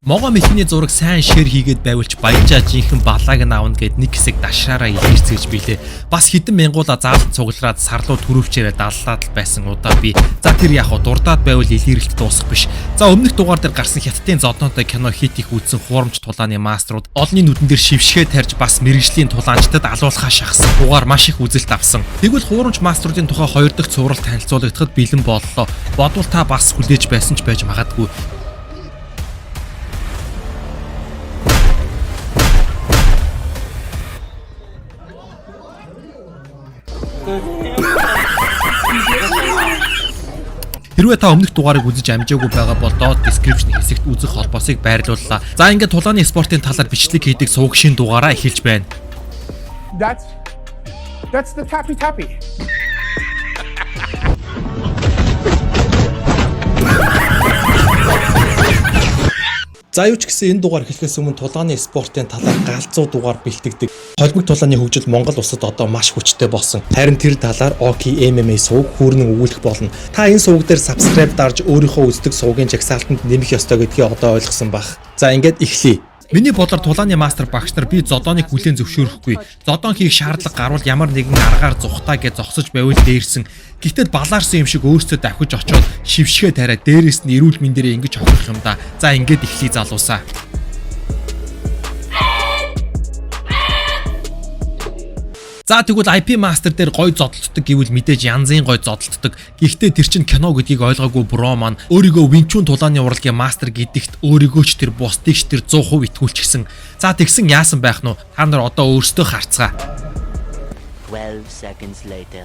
Могоо мэлхний зураг сайн шир хийгээд байвалч баяжаа жинхэнэ балааг нь аавна гэд нэг хэсэг дашраараа илэрцгээж билээ. Бас хідэн мянгуула заалт цуглараад сарлуу төрөвчээрээ даллаад л байсан удаа би за тэр яг дурдаад байвал илэрэлт дуусах биш. За өмнөх дугаар дээр гарсан хятадын зодноотой кино хит их үзсэн хуурамч тулааны мастерууд олонний нүдэн дээр шившгээ тарьж бас мэрэгжлийн тулаанчдад алуулхаа шахсан. Дугаар маш их үзэлт авсан. Тэгвэл хуурамч мастеруудын тухай 2 дахь цувралт танилцуулагдахад бэлэн боллоо. Бодвол та бас хүлээж байсан ч байж магадгүй. Хэрвээ та өмнөх дугаарыг үзэж амжаагүй байгаа бол доод description хэсэгт үзэх холбоосыг байрлууллаа. За ингээд тулааны спортын талаар бичлэг хийдэг суугшийн дугаараа эхэлж байна. That's the tappy. За юу ч гэсэн энэ дугаар эхлэхээс өмнө тулааны спортын талаар галзуу дугаар бэлтгэдэг. Холбог тулааны хөгжил Монгол улсад одоо маш хүчтэй болсон. Харин тэр талаар Oki MMA сувг хүүрнэн өгүүлэх болно. Та энэ сувг дээр subscribe дарж өөрийнхөө үздэг сувгийн жагсаалтанд нэмэх ёстой гэдгийг одоо ойлгосон бах. За ингээд эхлэе. Миний бодлоор тулааны мастер багш нар би зодооныг хүлээн зөвшөөрөхгүй. Зодоон хийх шаардлага гарвал ямар нэгэн аргаар зүхтаа гэж зогсож байвал дээрсэн. Гэтэл балаарсан юм шиг өөртөө давхиж очоод шившгээ тариа дээрээс нь эрүүл мэндээрээ ингэж хохирох юм да. За ингээд эхлэе залуусаа. За тэгвэл IP Master дээр гой зодтолдог гэвэл мэдээж янзын гой зодтолдог. Гэхдээ тэр чинь кино гэдгийг ойлгоогүй бро маань өөрийгөө Винчун тулааны урлагийн мастер гэдэгт өөрийгөө ч тэр бусдыг ч тэр 100% итгүүлчихсэн. За тэгсэн яасан байх нь вэ? Та нар одоо өөрсдөө харцгаа. 12 seconds later.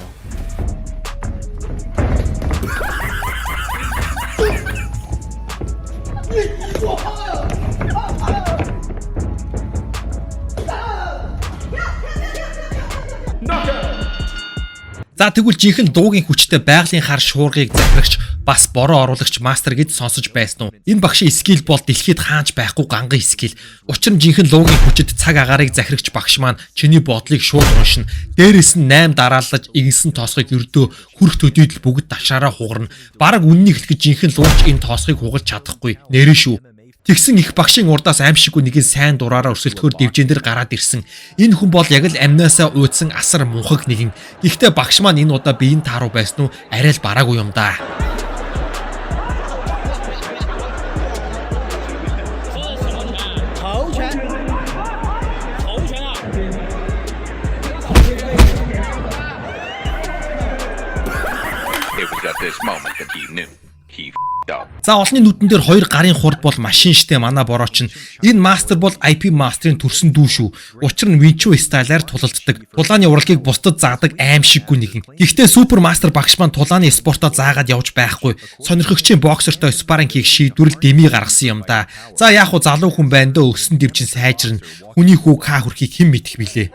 За тэгвэл жинхэнэ дуугийн хүчтэй байгалийн хар шуургыг захирагч бас бороо оруулагч мастер гэж сонсож байсан уу? Энэ багшийн скил бол дэлхийд хаанч байхгүй ганган скил. Учир нь жинхэнэ луугийн хүчит цаг агаарыг захирагч багш маань чиний бодлыг шууд уншина. Дээрээс нь 8 дараалаж игэнсэн тоосхыг өрдөө хүрх төдийдл бүгд ташаараа хугарна. Бараг үннийг хэлэхэд жинхэнэ лууч энэ тоосхыг хугалж чадахгүй. Нэрэн шүү. Тэгсэн их багшийн урдаас аимшиггүй нэгэн сайн дураараа өрсөлдөхөөр дивжин дээр гараад ирсэн. Энэ хүн бол яг л амнаасаа уйдсан асар мунхаг нэгэн. Гэхдээ багш маань энэ удаа биеийн тааруу байсан уу? Арай л бараагүй юм да. It was at this moment that he knew. За олонний нүдэн дээр 2 гарын хурд бол машин штэ манай бороо чинь. Энэ мастер бол IP мастерын төрсөн дүү шүү. Учир нь Винчу стайлаар тулалддаг. Тулааны урлагийг бусдад заадаг аимшиггүй нэгэн. Гэхдээ супер мастер багш маань тулааны спортоо заагаад явж байхгүй. Сонирхогчийн боксертой спарринг хийх шийдвэрэл дэмий гаргасан юм да. За яг хуу залуу хүн байна дөө өгсөн дэвчин сайжирна. Хүний хүү ка хүрхийг хэн мэдэх билээ.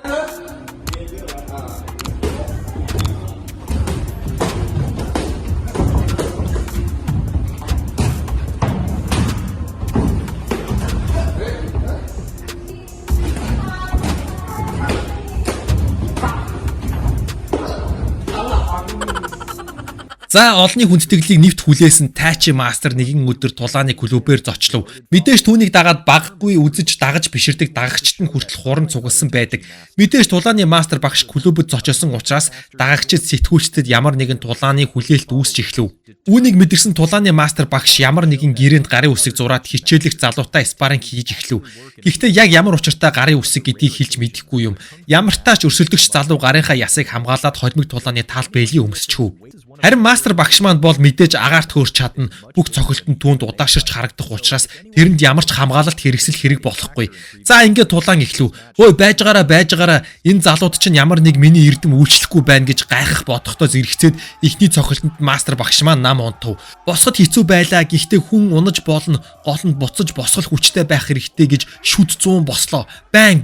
За олонний хүндэтгэлийг нэвт хүлээсэн Тачи мастер нэгэн өдөр тулааны клубээр зочлов. Мэдээж түүнийг дагаад баггүй үзэж дагаж биширдэг дагагчд нь хүртэл хуран цугласан байдаг. Мэдээж тулааны мастер багш клубэд зочилсон учраас дагагчид сэтгүүлчдэд ямар нэгэн тулааны хүлээлт үүсч эхлэв. Үүнийг мэдэрсэн тулааны мастер багш ямар нэгэн гэрээнд гарын үсэг зураад хичээлэх залуутай спарринг хийж эхлэв. Гэхдээ яг ямар учиртай гарын үсэг гэдгийг хэлж мэдэхгүй юм. Ямар тач өрсөлдөгч залуу гарынхаа ясыг хамгаалаад холимог тулааны тал бэйлийн өмсчихв. Харин мастер багш маань бол мэдээж агаарт хөөрч чадна. Бүх цохилтон түүнд удааширч харагдах учраас тэрэнд ямар ч хамгаалалт хэрэгсэл хэрэг болохгүй. За ингээд тулаан эхлэв. Хөөе байжгаараа энэ залууд чинь ямар нэг миний эрдэм үйлчлэхгүй байна гэж гайхах бодохдоо зэрэгцээд ихний цохилтонд мастер багш маань нам унтав. Босоход хэцүү байлаа. Гэхдээ хүн унаж болно. Гол нь буцаж босгол хүчтэй байх хэрэгтэй гэж шүд 100 бослоо. Бang.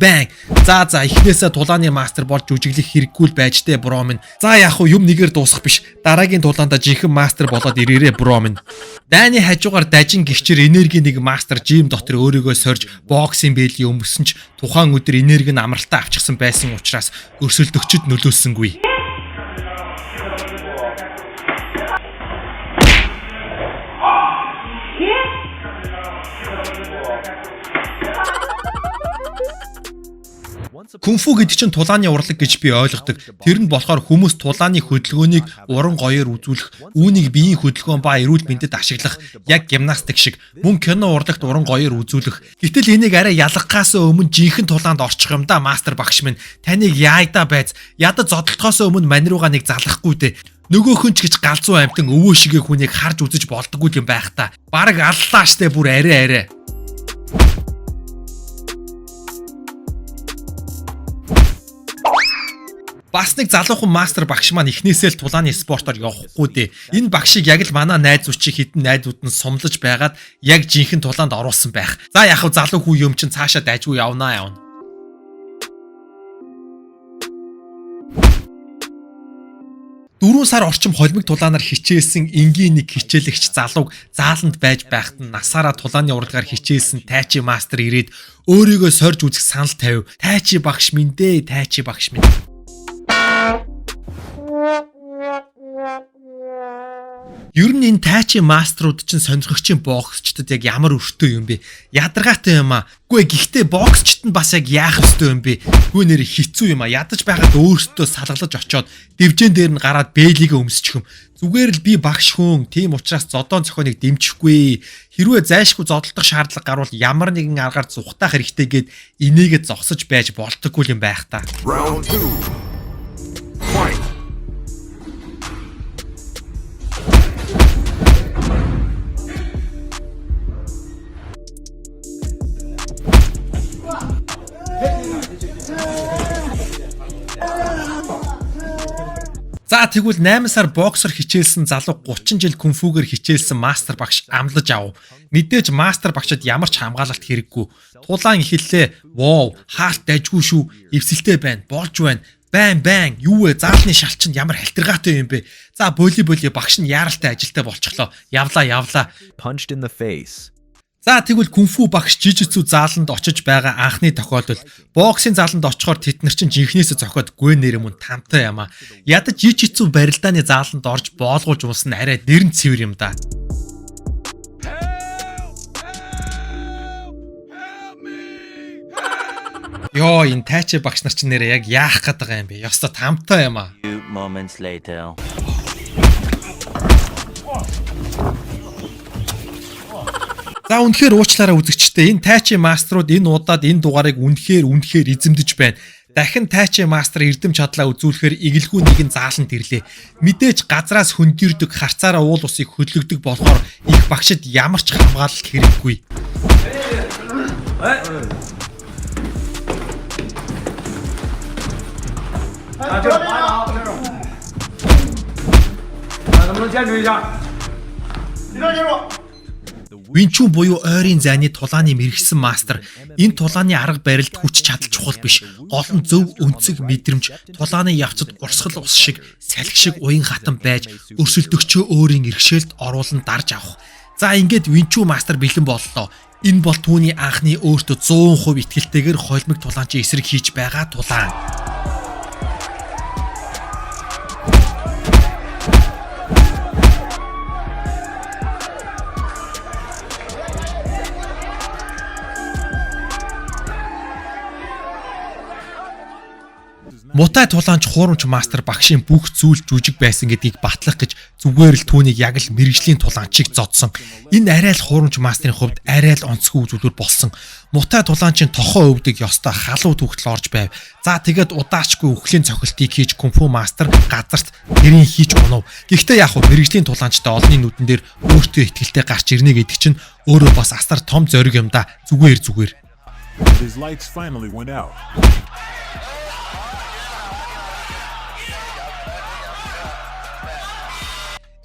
За эхнээсээ тулааны мастер болж жүжиглэх хэрэггүй байж тээ бро минь. За яг хуу юм нэгээр дуусах биш. Дараагийн тулаанда жинхэнэ мастер болоод ирээрээ бро минь. Дайны хажуугаар дажин гихчээр энерги нэг мастер жим дотор өөрийгөө сорж боксing бэйлийн өмсөн ч тухайн өдөр энерги нь амралтаа авчихсан байсан учраас өрсөлдөгчд нөлөөссөнгүй. Кунфу гэдэг чинь тулааны урлаг гэж би ойлгодог. Тэр нь болохоор хүмүүс тулааны хөдөлгөөнийг уран гоёор үзүүлэх, үүнийг биеийн хөдөлгөөн ба эрүүл мэндэд ашиглах, яг гимнастик шиг мөн кино урлагт уран гоёор үзүүлэх. Гэтэл энийг арай ялгахаас өмнө жинхэнэ тулаанд орчих юм да, мастер багш минь. Таныг яайда байц. Ядаж зодтолтохоос өмнө мань руугаа нэг залахгүй дээ. Нөгөөхөн ч гэж галзуу амтан өвөө шигээ хүнийг харж үзэж болдоггүй юм байх та. Бараг аллаа штэ бүр арай. Бас нэг залуухан мастер багш маань эхнээсээ л тулааны спортоор явахгүй дээ. Энэ багшийг яг л манай найзууд хідэн найзууд нь сумлаж байгаад яг жинхэнэ тулаанд оруулсан байх. За яг хав залуу хүү юм чин цаашаа дайжгүй явна. 4 сар орчим холимог тулаанаар хичээсэн энгийн нэг хичээлэгч залууг зааланд байж байхад нь насаараа тулааны урлагаар хичээсэн тайчи мастер ирээд өөрийгөө сорж үзэх санал тавив. Тайчи багш минь дээ, тайчи багш минь. Ер нь энэ тайчи мастерууд чинь сонирхогчийн боксчдад яг ямар өртөө юм бэ? Ядаргаатай юм аа. Үгүй гэхдээ боксчд нь бас яг яах ёстой юм бэ? Үгүй нэр хэцүү юм аа. Ядаж байгаад өөртөө салгалаж очоод дивжэн дээр нь гараад бээлигээ өмсчих юм. Зүгээр л би багш хүн. Тийм учраас зодоон цохоныг дэмжихгүй. Хэрвээ зайлшгүй зодтолдох шаардлага гарвал ямар нэгэн аргаар зүхтаах хэрэгтэй гээд энийгээ зогсож байж болтоггүй юм байх та. Round 2. Fight. За тэгвэл 8 сар боксер хичээлсэн залуу 30 жил кунфугээр хичээлсэн мастер багш амлаж ав. Мэдээж мастер багшид ямар ч хамгаалалт хэрэггүй. Тулаан ихэллээ. Воо, хаалт дайжгүй шүү. Эвсэлтэй байна. Болж байна. Байн. Юу вэ? Заалны шалчинд ямар халтиргаатай юм бэ? За боли багш нь яаралтай ажилтай болчихлоо. Явлаа. Punched in the face. За тэгвэл кунфу багш жижитсу зааланд очиж байгаа анхны тохиолдол боксийн зааланд очихоор тэд нар чинь жинхнээсээ зохиод гүнээр юм тамтай юм а. Ядаж жижитсу барилдааны зааланд орж боолгуулж унсан арай нэрэн цэвэр юм да. Йоо энэ тайчи багш нар чинь нэрээ яг яах гээд байгаа юм бэ? Ёстой тамтай юм а. Few moments later. За үнэхээр уучлаарай үзэгчдээ. Энэ тайчи мастерууд энэ удаад энэ дугаарыг үнэхээр эзэмдэж байна. Дахин тайчи мастер эрдэм чадлаа үзүүлэхээр игэлгүй нэгэн зааланд ирлээ. Мэдээж газраас хөндөрдөг харцаараа уул усыг хөдлөгдөг болохоор их багшид ямар ч хамгаалалт хэрэггүй. Винчун буюу ойрын зайны тулааны мэрэгсэн мастер энэ тулааны арга барилд хүч чадал чухал биш. Гол нь зөв өнцөг мэдрэмж, тулааны явцад урсгал ус шиг, салхи шиг уян хатан байж өрсөлдөгчөө өөрийн иргэшээлд оруулан дарж авах. За ингээд Винчун мастер бэлэн боллоо. Энэ бол түүний анхны өөртөө 100% итгэлтэйгээр холимог тулаанчийн эсрэг хийж байгаа тулаан. Мутай тулаанч хуурамч мастер багшийн бүх зүйл жүжиг байсан гэдгийг батлах гэж зүгээр л түүнийг яг л мэрэгжлийн тулаанчийг зодсон. Энэ арай л хуурамч мастерын хувьд арай л онцгой үзүүлбэр болсон. Мутай тулаанчийн тохоо өвдөг ёстой халуун түүхтэл орж байв. За тэгээд удаачгүй үхлийн цохилтыг хийж кунфу мастер газарт тэрийг хийж унав. Гэхдээ яг хөө мэрэгжлийн тулаанчтай олонний нүдэн дээр өөртөө ихтгэлтэй гарч ирнэ гэдэг чинь өөрөө бас асар том зориг юм да. Зүгээр. His lights finally went out.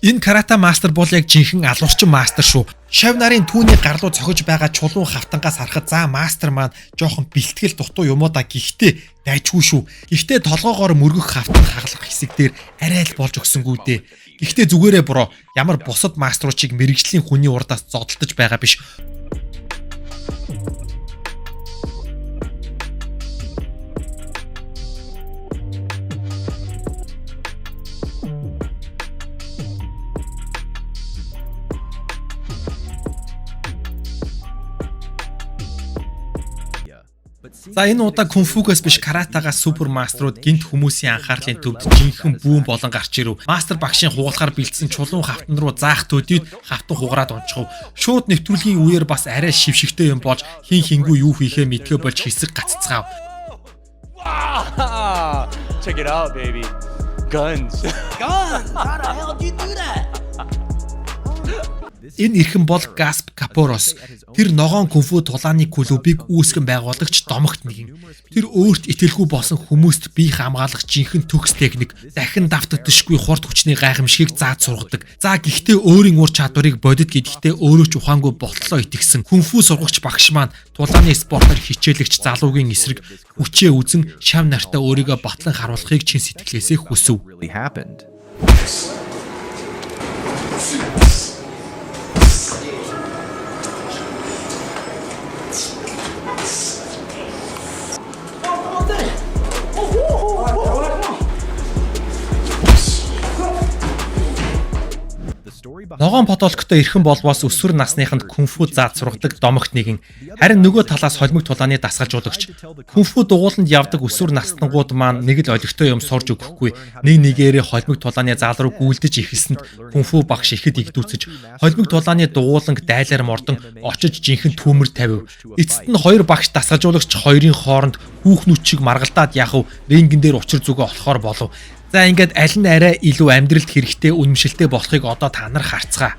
Энэ карата мастер бол яг жинхэнэ алуурчин мастер шүү. Шав нарын түүний гарлуу цохиж байгаа чулуун хавтангаас харахад за мастер маань жоохон бэлтгэл дутуу юм уу да, гэхдээ дайжгүй шүү. Гэхдээ толгоогоор мөргөх хавтан хаглах хэсэг дээр арай л болж өгсөнгүү дээ. Гэхдээ зүгээрээ буруу. Ямар бусад мастеруудыг мэрэгжлийн хүний урдаас зодтолдож байгаа биш. За энэ удаа кунфугаас биш каратагаас супер мастерууд гинт хүмүүсийн анхаарлын төвд жинхэнэ бүүн болон гарч ирэв. Мастер багшийн хугалахаар бэлдсэн чулуун хавтан руу заах төдийд хавтан хугараад унчихв. Шууд нэвтрүүлгийн үеэр бас арай шившигтэй юм болж хин хингүү юу хийхээ мэдхэ болж хэсэг гаццгаав. Check it out, baby. Guns. Guns! How the hell did you do that? Энэ эрхэн бол Gasp Kaporos. Тэр ногоон кунфу тулааны клубыг үүсгэн байгуулагч домогт нэгэн. Тэр өөрт итгэлгүй болсон хүмүүст бие хамгаалах жинхэнэ төгс техник, дахин давтагдшгүй хурд хүчний гайхамшигыг зааж сургадаг. За гэхдээ өөрийн ур чадварыг бодит гэдэгтээ өөрөө ч ухаангүй болтлоо итгэсэн. Кунфу сургагч багш маань тулааны спортоор хичээлэгч залуугийн эсрэг хүчээ үзэн шам нартаа өөрийгөө батлан харуулахыг чин сэтгэлээсээ хүсв. Ногоон потолктой эрхэн болбоос өсвөр насныханд кунфу зааж сургадаг домогт нэгэн. Харин нөгөө талаас холимог тулааны дасгалжуулагч. Кунфу дугууланд явдаг өсвөр наснангууд маань нэг л олигтой юм сурж өгөхгүй. Нэг нэгээрээ холимог тулааны заал руу гүйлдэж ихэсэнд кунфу багш ихэд игдүүцэж холимог тулааны дугууланг дайлаар мордон очиж жинхэнэ түүмэр тавив. Эцэст нь хоёр багш дасгалжуулагч хоёрын хооронд хүүхнүүд чиг маргалдаад яхав рингэн дээр учир зүгөө олохоор болов. За ингээд аль нь арай илүү амьдралд хэрэгтэй үнэмшилтэй болохыг одоо та нар харцгаа.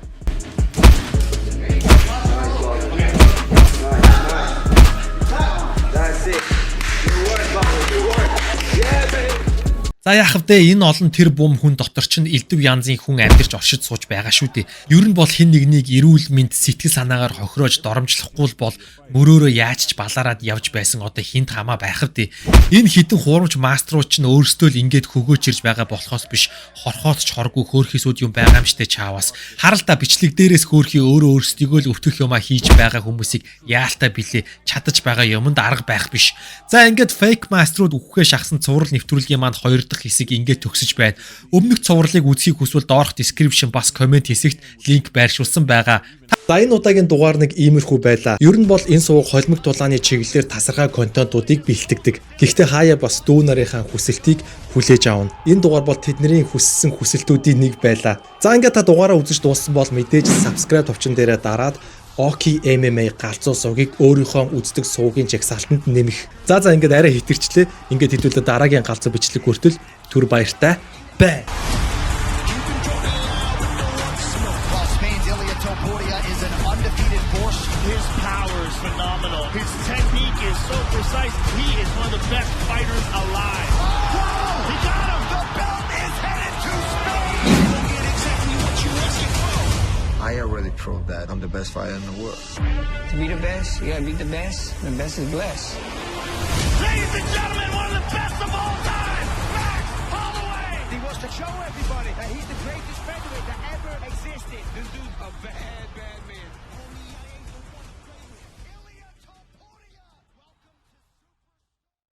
За яах вэ? Энэ олон тэр бум хүн дотор ч элдв янзын хүн амьдарч оршиж сууж байгаа шүү дээ. Ер нь бол хэн нэгнийг эрүүл мэнд сэтгэл санаагаар хохироож доромжлохгүй бол мөрөөрөө яаж ч балаараад явж байсан одоо хинт хамаа байх вэ? Энэ хитэн хуурамч маструуд ч өөрсдөө л ингээд хөгөөж ирж байгаа болохоос биш хорхоот ч хоргүй хөөрхисүүд юм байгаа юм штэ чаавас. Харалта бичлэг дээрээс хөөрхи өөрөө өөрсдийгөө л өвтөх юмаа хийж байгаа хүмүүсийг яалтаа билээ чадаж байгаа юмд арга байх биш. За ингээд фейк маструуд үхгээ шахсан цуврал нэвтрүүлгийн маань 2 дахь хэсэг ингээд төгсөж байна. Өмнөх цувралыг үзхийг хүсвэл доорх description бас comment хэсэгт линк байршуулсан байгаа. За энэ удаагийн дугаар нэг иймэрхүү байлаа. Ер нь бол энэ сувг холимог тулааны чиглэлээр тасархай контентуудыг бэлтгэдэг. Гэхдээ хаяа бас дүү нарынхаа хүсэлтийг хүлээж авна. Энэ дугаар бол тэдний хүссэн хүсэлтүүдийн нэг байлаа. За ингээд та дугаараа үзэж дууссан бол мэдээж subscribe товчон дээрээ дараад Oki MMA галзуу сувгийг өөрийнхөө үздэг сувгийн жагсаалтанд нэмэх. За ингээд арай хитэрчлээ. Ингээд хэдүүлээ дараагийн галзуу бичлэг хүртэл түр баяртай бай. His power is phenomenal. His technique is so precise. He is one of the best fighters alive. Whoa! He got him! The belt is headed to Spain! You get exactly what you asking for. I already proved that I'm the best fighter in the world. To be the best, you gotta beat the best. The best is blessed. Ladies and gentlemen, one of the best of all time, Max Holloway! He wants to show everybody that he's the greatest featherweight that ever existed. This dude's a bad